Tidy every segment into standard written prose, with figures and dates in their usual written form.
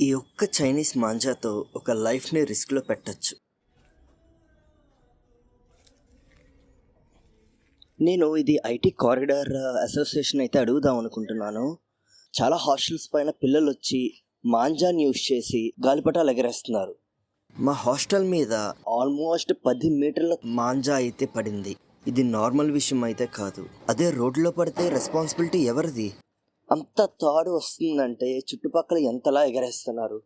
ఈ ఒక్క చైనీస్ మాంజాతో ఒక లైఫ్ని రిస్క్లో పెట్టచ్చు. నేను ఇది ఐటీ కారిడార్ అసోసియేషన్ అయితే అడుగుదాం అనుకుంటున్నాను. చాలా హాస్టల్స్ పైన పిల్లలు వచ్చి మాంజాని యూస్ చేసి గాలిపటాలు ఎగరేస్తున్నారు. మా హాస్టల్ మీద ఆల్మోస్ట్ 10 మీటర్ల మాంజా అయితే పడింది. ఇది నార్మల్ విషయం అయితే కాదు. అదే రోడ్లో పడితే రెస్పాన్సిబిలిటీ ఎవరిది? అంత తాడు వస్తుందంటే చుట్టుపక్కల ఎంతలా ఎగరేస్తున్నారు.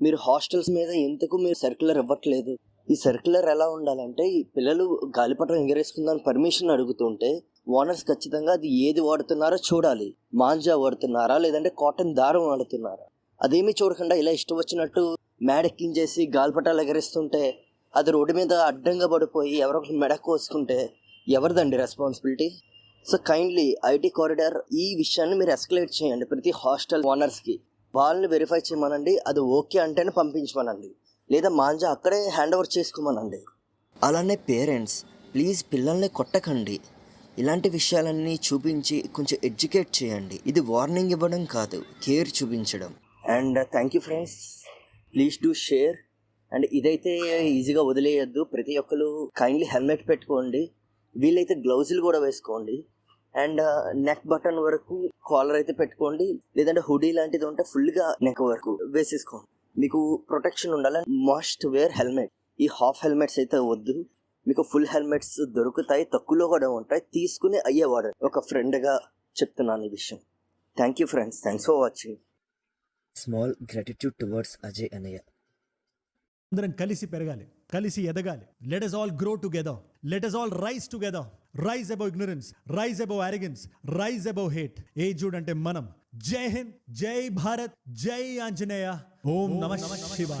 మీరు హాస్టల్స్ మీద ఎందుకు మీరు సర్క్యులర్ ఇవ్వట్లేదు? ఈ సర్క్యులర్ ఎలా ఉండాలంటే, ఈ పిల్లలు గాలిపటం ఎగరేసుకుందని పర్మిషన్ అడుగుతుంటే ఓనర్స్ ఖచ్చితంగా అది ఏది వాడుతున్నారో చూడాలి. మాంజా వాడుతున్నారా లేదంటే కాటన్ దారం వాడుతున్నారా? అదేమీ చూడకుండా ఇలా ఇష్టం వచ్చినట్టు మేడెక్కించేసి గాలిపటాలు ఎగరేస్తుంటే అది రోడ్డు మీద అడ్డంగా పడిపోయి ఎవరో ఒకరు మెడ కోసుకుంటే ఎవరిదండి responsibility? So kindly IT corridor ఈ విషయాన్ని మీరు ఎస్కలేట్ చేయండి ప్రతి హాస్టల్ ఓనర్స్కి. వాళ్ళని వెరిఫై చేయమనండి. అది ఓకే అంటేనే పంపించమనండి, లేదా మాంజా అక్కడే హ్యాండ్ ఓవర్ చేసుకోమనండి. అలానే పేరెంట్స్ ప్లీజ్ పిల్లల్ని కొట్టకండి. ఇలాంటి విషయాలన్నీ చూపించి కొంచెం ఎడ్యుకేట్ చేయండి. ఇది వార్నింగ్ ఇవ్వడం కాదు, కేర్ చూపించడం. And thank you friends, please do share. And ఇదైతే ఈజీగా వదిలేయద్దు. ప్రతి ఒక్కరు కైండ్లీ హెల్మెట్ పెట్టుకోండి, వీలైతే గ్లౌజులు కూడా వేసుకోండి. అండ్ నెక్ బటన్ వరకు కాలర్ అయితే పెట్టుకోండి, లేదంటే హుడీ లాంటిది ఉంటే ఫుల్గా నెక్ వరకు వేసేసుకోండి. మీకు ప్రొటెక్షన్ ఉండాలి. Must wear helmet. ఈ హాఫ్ హెల్మెట్స్ అయితే వద్దు, మీకు ఫుల్ హెల్మెట్స్ దొరుకుతాయి, తక్కువలో కూడా ఉంటాయి. తీసుకుని అయ్యేవాడు ఒక ఫ్రెండ్గా చెప్తున్నాను ఈ విషయం. Thank you friends, thanks for watching. Small gratitude towards Ajay అనయ్య. అందరం కలిసి పెరగాలి, కలిసి ఎదగాలి. Let us all grow together. Let us all rise together. Rise above ignorance, rise above arrogance, rise above hate. ఏజుడ్ అంటే మనం. జై హింద్, జై భారత్, జై ఆంజనేయ. ఓం నమః శివాయ.